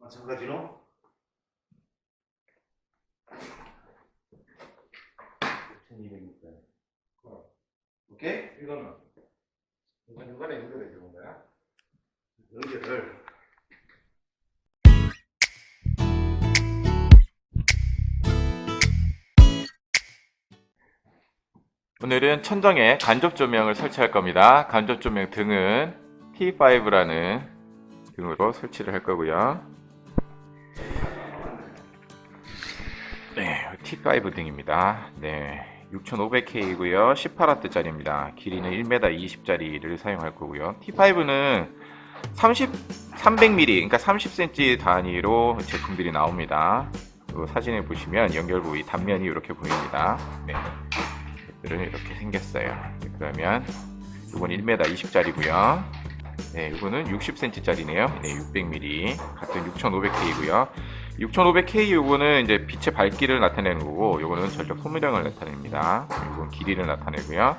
마찬가지로 1200m. 오케이? 이거는 중간에 연결해 주는 거야? 연결을 오늘은 천정에 간접 조명을 설치할 겁니다. 간접 조명 등은 T5라는 등으로 설치를 할 거고요. 네, T5 등입니다. 네, 6500K이고요. 18W 짜리입니다. 길이는 1m 20짜리를 사용할 거고요. T5는 300mm, 그러니까 30cm 단위로 제품들이 나옵니다. 사진에 보시면 연결 부위 단면이 이렇게 보입니다. 네. 이렇게 생겼어요. 그러면 이건 1m 20짜리고요. 네, 이거는 60cm 짜리네요. 네, 600mm 같은 6500K이고요. 6500K 요거는 이제 빛의 밝기를 나타내는 거고, 요거는 전력 소모량을 나타냅니다. 이건 길이를 나타내고요.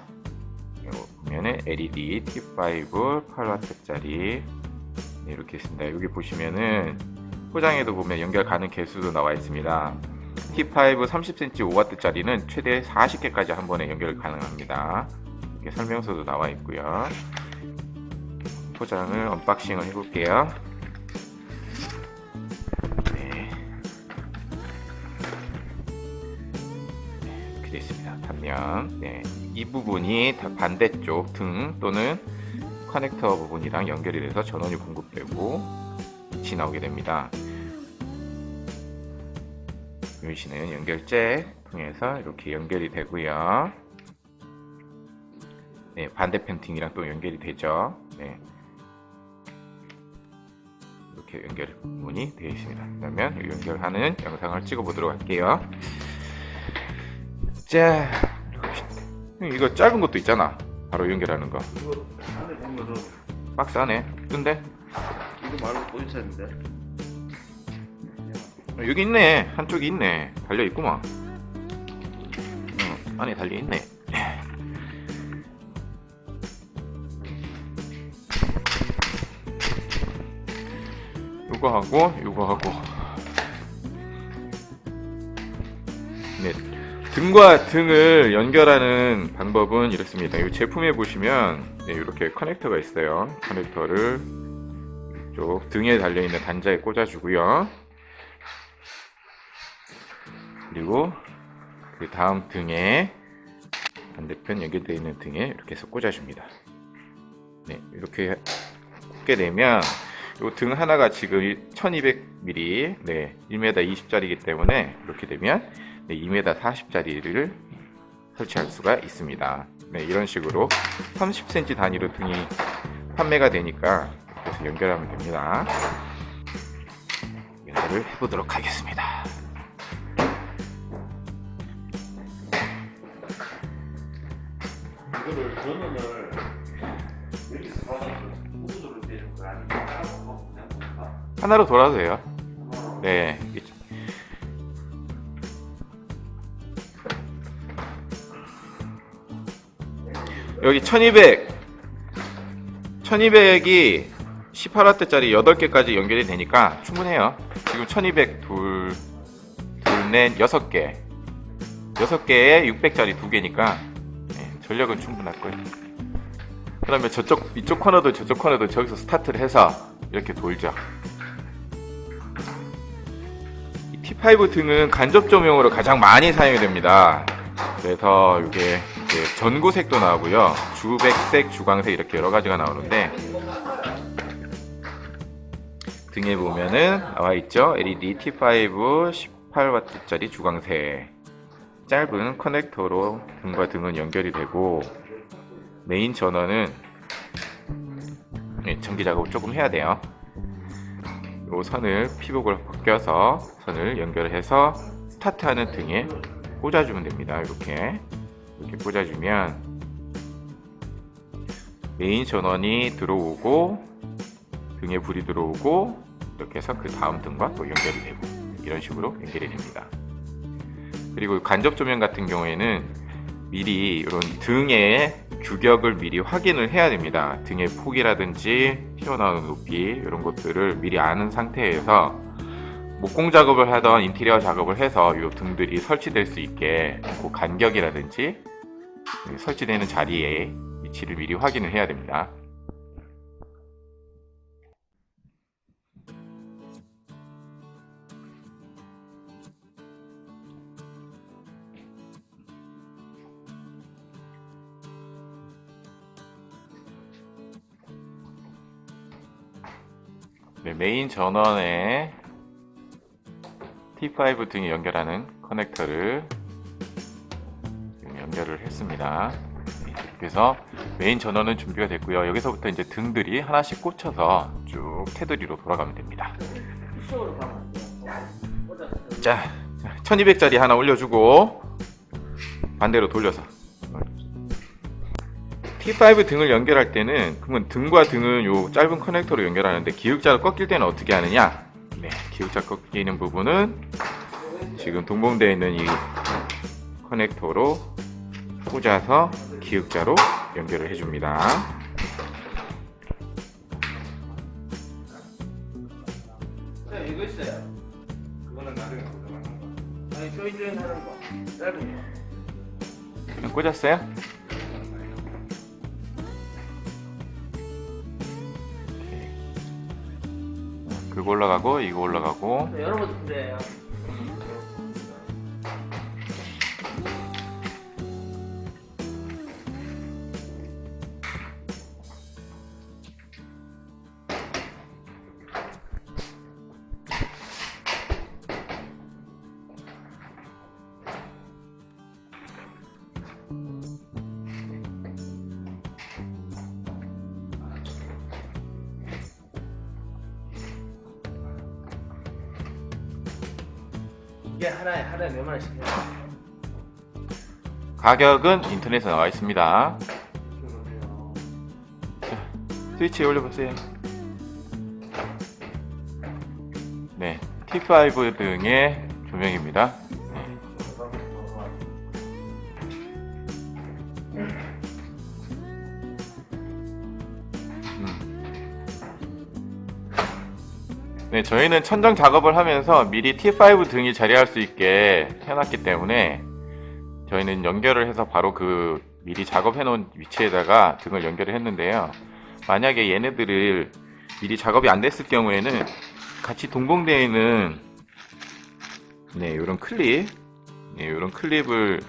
요거 보면은 LED T5 8W짜리 네, 이렇게 있습니다. 여기 보시면은 포장에도 보면 연결 가능 개수도 나와 있습니다. T5 30cm 5W 짜리는 최대 40개까지 한 번에 연결 가능합니다. 이렇게 설명서도 나와 있고요. 포장을 언박싱을 해볼게요. 네. 이렇게 되어 있습니다. 단면. 네. 이 부분이 반대쪽 등 또는 커넥터 부분이랑 연결이 돼서 전원이 공급되고 빛이 나오게 됩니다. 보시는 연결재 통해서 이렇게 연결이 되고요. 네, 반대편 등이랑 또 연결이 되죠. 네. 이렇게 연결 부분이 되어 있습니다. 그러면 연결하는 영상을 찍어 보도록 할게요. 자, 이거 짧은 것도 있잖아. 바로 연결하는 거. 이거 안에 보면은 박스 안에 뜬데? 이거 말고 또 있었는데 여기 있네. 한쪽이 있네. 달려 있구만. 안에 달려 있네. 요거 하고 요거 하고. 네. 등과 등을 연결하는 방법은 이렇습니다. 이 제품에 보시면 네, 이렇게 커넥터가 있어요. 커넥터를 이쪽 등에 달려 있는 단자에 꽂아주고요. 그리고 그 다음 등에 반대편 연결되어 있는 등에 이렇게 해서 꽂아줍니다. 네, 이렇게 꽂게 되면 이 등 하나가 지금 1200mm, 네, 1m 20짜리이기 때문에 이렇게 되면 네, 2m 40짜리를 설치할 수가 있습니다. 네, 이런 식으로 30cm 단위로 등이 판매가 되니까 이렇게 해서 연결하면 됩니다. 연결을 해보도록 하겠습니다. 이거를 전원을 여기서 받아서 우주로 되는 거 아니면 따로 그냥 볼까? 하나로 돌아도 돼요. 네. 여기 1200이 18W 짜리 8개까지 연결이 되니까 충분해요. 지금 1200 둘, 넷, 6개. 6개에 600짜리 2개니까 네, 전력은 충분할 거예요. 그러면 이쪽 코너도 저쪽 코너도 저기서 스타트를 해서 이렇게 돌죠. 이 T5 등은 간접 조명으로 가장 많이 사용이 됩니다. 그래서 이게 전구색도 나오고요. 주백색, 주광색 이렇게 여러 가지가 나오는데 등에 보면은 나와 있죠. LED T5 18W짜리 주광색. 짧은 커넥터로 등과 등은 연결이 되고 메인 전원은 전기 작업을 조금 해야 돼요. 이 선을 피복을 벗겨서 선을 연결해서 스타트하는 등에 꽂아주면 됩니다. 이렇게 꽂아주면 메인 전원이 들어오고 등에 불이 들어오고 이렇게 해서 그 다음 등과 또 연결이 되고 이런 식으로 연결이 됩니다. 그리고 간접 조명 같은 경우에는 미리 이런 등의 규격을 미리 확인을 해야 됩니다. 등의 폭이라든지 튀어나오는 높이 이런 것들을 미리 아는 상태에서 목공 작업을 하던 인테리어 작업을 해서 이 등들이 설치될 수 있게 그 간격이라든지 설치되는 자리에 위치를 미리 확인을 해야 됩니다. 네, 메인 전원에 T5 등에 연결하는 커넥터를 지금 연결을 했습니다. 그래서 메인 전원은 준비가 됐고요. 여기서부터 이제 등들이 하나씩 꽂혀서 쭉 테두리로 돌아가면 됩니다. 이쪽으로 가면 안 돼요. 자, 1200짜리 하나 올려주고 반대로 돌려서 T5 등을 연결할 때는 그러면 등과 등은 요 짧은 커넥터로 연결하는데 기역자를 꺾일 때는 어떻게 하느냐? 네, 기역자 꺾이는 부분은 지금 동봉되어 있는 이 커넥터로 꽂아서 기역자로 연결을 해줍니다. 네, 이거 있어요. 그거는 나중에 고정하는 거. 아니 조인 하는 거 짧은 거. 그냥 꽂았어요? 그거 올라가고 이거 올라가고 여러 번 준비해요. 이게 하나에 몇 마리씩 해요? 가격은 인터넷에 나와 있습니다. 스위치에 올려보세요. 네, T5 등의 조명입니다. 네, 저희는 천정 작업을 하면서 미리 T5 등이 자리할 수 있게 해놨기 때문에 저희는 연결을 해서 바로 그 미리 작업해 놓은 위치에다가 등을 연결을 했는데요. 만약에 얘네들을 미리 작업이 안 됐을 경우에는 같이 동봉되어 있는 네, 이런 클립, 네, 이런 클립을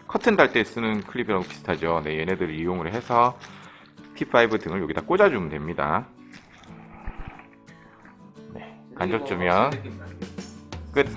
커튼 달 때 쓰는 클립이랑 비슷하죠. 네, 얘네들을 이용을 해서 T5 등을 여기다 꽂아주면 됩니다. 네, 간접 조명 끝.